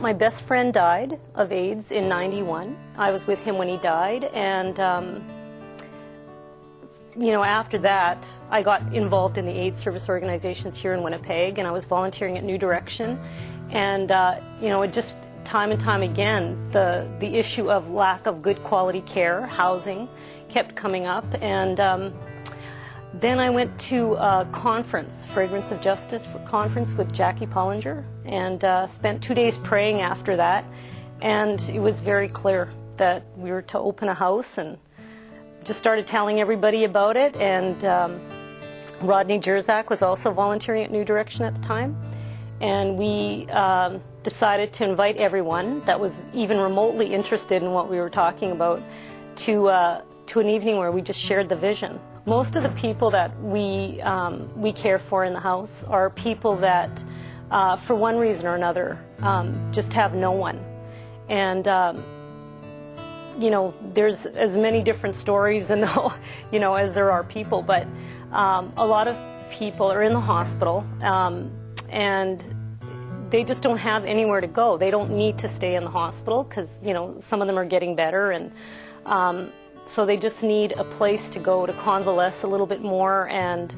My best friend died of AIDS in '91. I was with him when he died, and after that, I got involved in the AIDS service organizations here in Winnipeg, and I was volunteering at New Direction. And it just time and time again, the issue of lack of good quality care, housing, kept coming up. And then I went to a conference, Fragrance of Justice conference with Jackie Pollinger, and spent 2 days praying after that. And it was very clear that we were to open a house, and just started telling everybody about it. And Rodney Jerzak was also volunteering at New Direction at the time. And we decided to invite everyone that was even remotely interested in what we were talking about to an evening where we just shared the vision. Most of the people that we care for in the house are people that, for one reason or another, just have no one. And there's as many different stories and as there are people, but a lot of people are in the hospital, and they just don't have anywhere to go. They don't need to stay in the hospital because some of them are getting better, and so they just need a place to go to convalesce a little bit more, and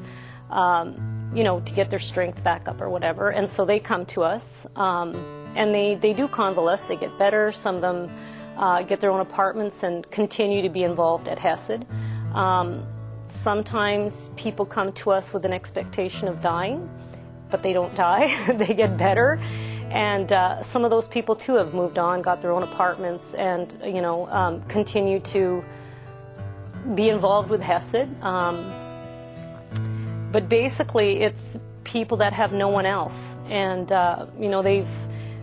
to get their strength back up or whatever. And so they come to us, and they do convalesce. They get better. Some of them get their own apartments and continue to be involved at Hesed. Sometimes people come to us with an expectation of dying, but they don't die. They get better. And some of those people too have moved on, got their own apartments, and continue to be involved with Hesed. But basically it's people that have no one else, and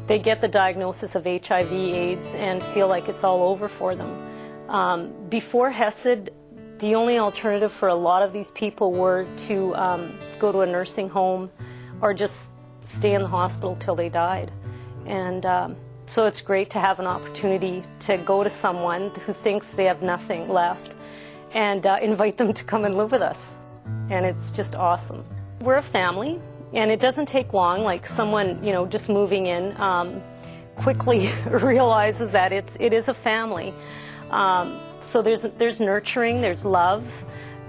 they get the diagnosis of HIV, AIDS, and feel like it's all over for them. Before Hesed, the only alternative for a lot of these people were to go to a nursing home or just stay in the hospital till they died. And so it's great to have an opportunity to go to someone who thinks they have nothing left and invite them to come and live with us. And it's just awesome. We're a family, and it doesn't take long. Like someone, just moving in quickly realizes that it is a family. So there's nurturing, there's love,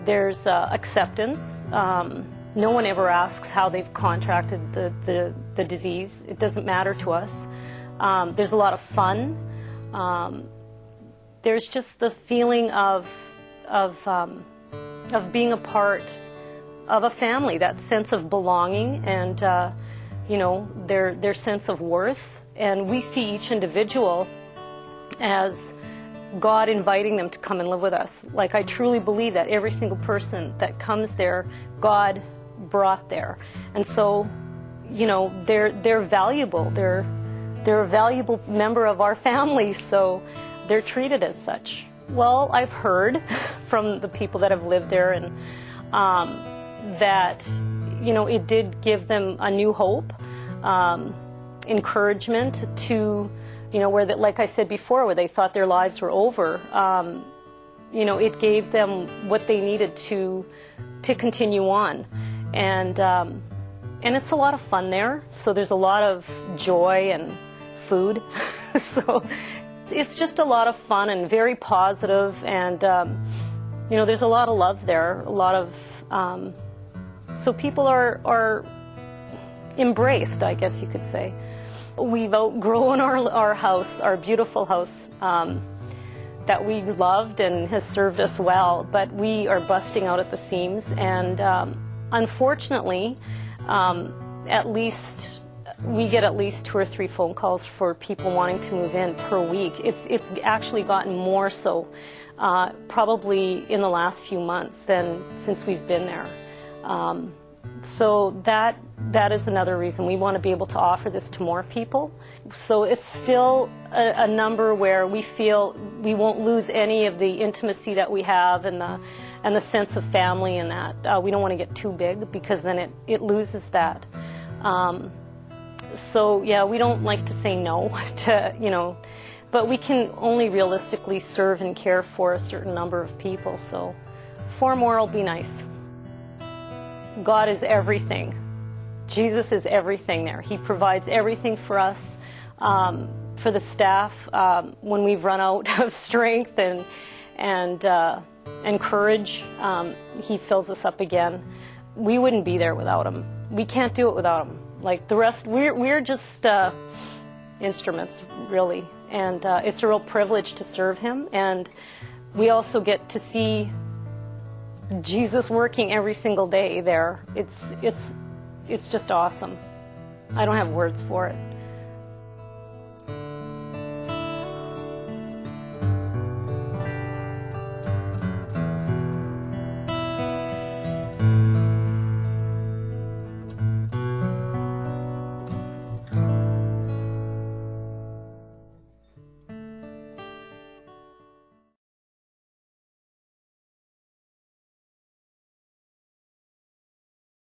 there's acceptance. No one ever asks how they've contracted the disease. It doesn't matter to us. There's a lot of fun. There's just the feeling of being a part of a family, that sense of belonging, and their sense of worth. And we see each individual as God inviting them to come and live with us. Like, I truly believe that every single person that comes there, God brought there. And so, they're valuable. They're a valuable member of our family, so they're treated as such. Well, I've heard from the people that have lived there, and that it did give them a new hope, encouragement to where that, like I said before, where they thought their lives were over. It gave them what they needed to continue on, and it's a lot of fun there. So there's a lot of joy and food. So it's just a lot of fun and very positive, and there's a lot of love there. A lot of so people are embraced, I guess you could say. We've outgrown our house, our beautiful house that we loved and has served us well, but we are busting out at the seams, and unfortunately, we get at least 2 or 3 phone calls for people wanting to move in per week. It's actually gotten more so, probably in the last few months than since we've been there. So that is another reason we want to be able to offer this to more people. So it's still a number where we feel we won't lose any of the intimacy that we have and the sense of family, and that we don't want to get too big, because then it loses that. So yeah, we don't like to say no to but we can only realistically serve and care for a certain number of people. So 4 more will be nice. God is everything. Jesus is everything there. He provides everything for us. For the staff, when we've run out of strength and courage, he fills us up again. We wouldn't be there without him. We can't do it without him. Like the rest, we're just instruments, really. And it's a real privilege to serve him. And we also get to see Jesus working every single day there. It's just awesome. I don't have words for it.